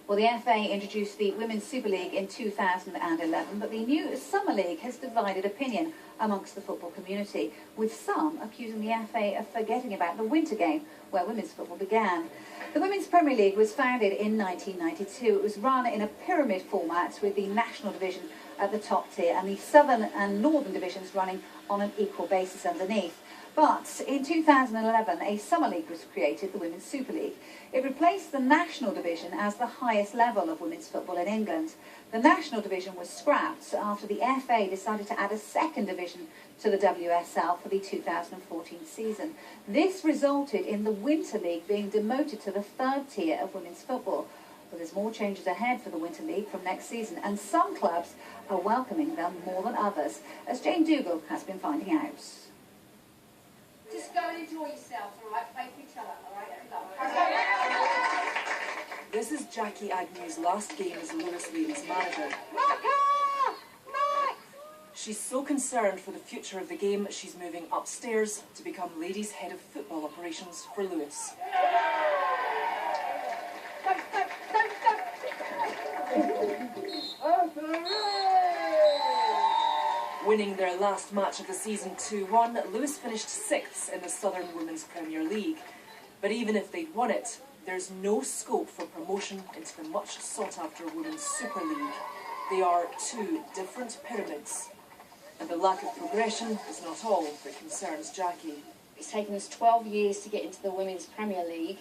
Well, the FA introduced the Women's Super League in 2011, but the new Summer League has divided opinion amongst the football community, with some accusing the FA of forgetting about the winter game, where women's football began. The Women's Premier League was founded in 1992. It was run in a pyramid format with the National Division at the top tier and the Southern and Northern divisions running on an equal basis underneath. But in 2011, a Summer League was created, the Women's Super League. It replaced the National Division as the highest level of women's football in England. The National Division was scrapped after the FA decided to add a second division to the WSL for the 2014 season. This resulted in the Winter League being demoted to the third tier of women's football. But there's more changes ahead for the Winter League from next season, and some clubs are welcoming them more than others, as Jane Dougal has been finding out. Just go and enjoy yourselves, all right? Play for each other, all right? Good luck. This is Jaquie Agnew's last game as Lewes manager. She's so concerned for the future of the game, she's moving upstairs to become ladies' head of football operations for Lewes. Winning their last match of the season 2-1, Lewes finished 6th in the Southern Women's Premier League. But even if they'd won it, there's no scope for promotion into the much sought-after Women's Super League. They are two different pyramids. And the lack of progression is not all that concerns Jacquie. It's taken us 12 years to get into the Women's Premier League,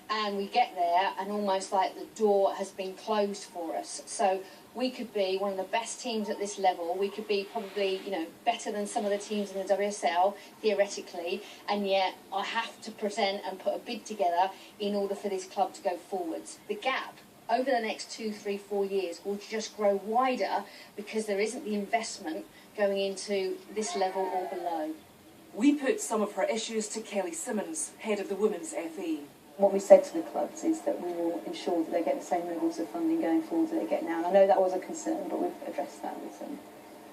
and we get there and almost like the door has been closed for us. So we could be one of the best teams at this level. We could be probably, better than some of the teams in the WSL, theoretically, and yet I have to present and put a bid together in order for this club to go forwards. The gap over the next 2, 3, 4 years will just grow wider because there isn't the investment going into this level or below. We put some of her issues to Kelly Simmons, head of the Women's FA. What we said to the clubs is that we will ensure that they get the same levels of funding going forward that they get now. And I know that was a concern, but we've addressed that with them.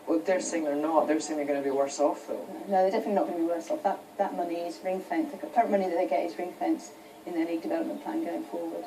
Well, they're saying they're not. They're saying they're going to be worse off, though. No, they're definitely not going to be worse off. That money is ring-fenced. The current money that they get is ring-fenced in their league development plan going forward.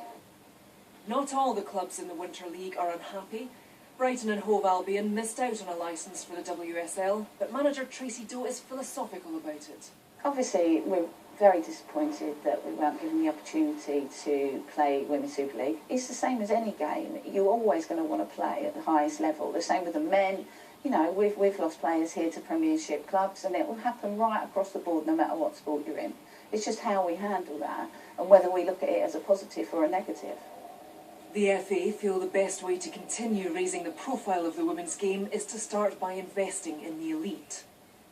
Not all the clubs in the Winter League are unhappy. Brighton and Hove Albion missed out on a licence for the WSL, but manager Tracy Doe is philosophical about it. Obviously, we're very disappointed that we weren't given the opportunity to play Women's Super League. It's the same as any game. You're always going to want to play at the highest level. The same with the men. We've lost players here to Premiership clubs, and it will happen right across the board no matter what sport you're in. It's just how we handle that and whether we look at it as a positive or a negative. The FA feel the best way to continue raising the profile of the women's game is to start by investing in the elite.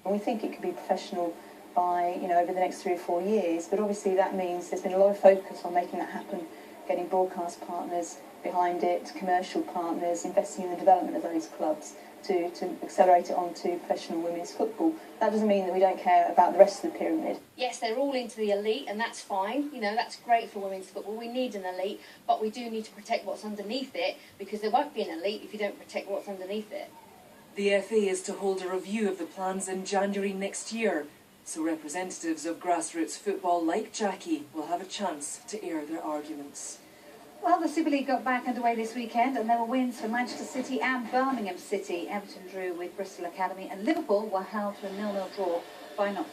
And we think it could be professional by, over the next 3 or 4 years, but obviously that means there's been a lot of focus on making that happen, getting broadcast partners behind it, commercial partners, investing in the development of those clubs to accelerate it onto professional women's football. That doesn't mean that we don't care about the rest of the pyramid. Yes, they're all into the elite, and that's fine. That's great for women's football. We need an elite, but we do need to protect what's underneath it, because there won't be an elite if you don't protect what's underneath it. The FA is to hold a review of the plans in January next year, so representatives of grassroots football like Jacquie will have a chance to air their arguments. Well, the Super League got back underway this weekend, and there were wins for Manchester City and Birmingham City. Everton drew with Bristol Academy, and Liverpool were held to a 0-0 draw by Nottingham.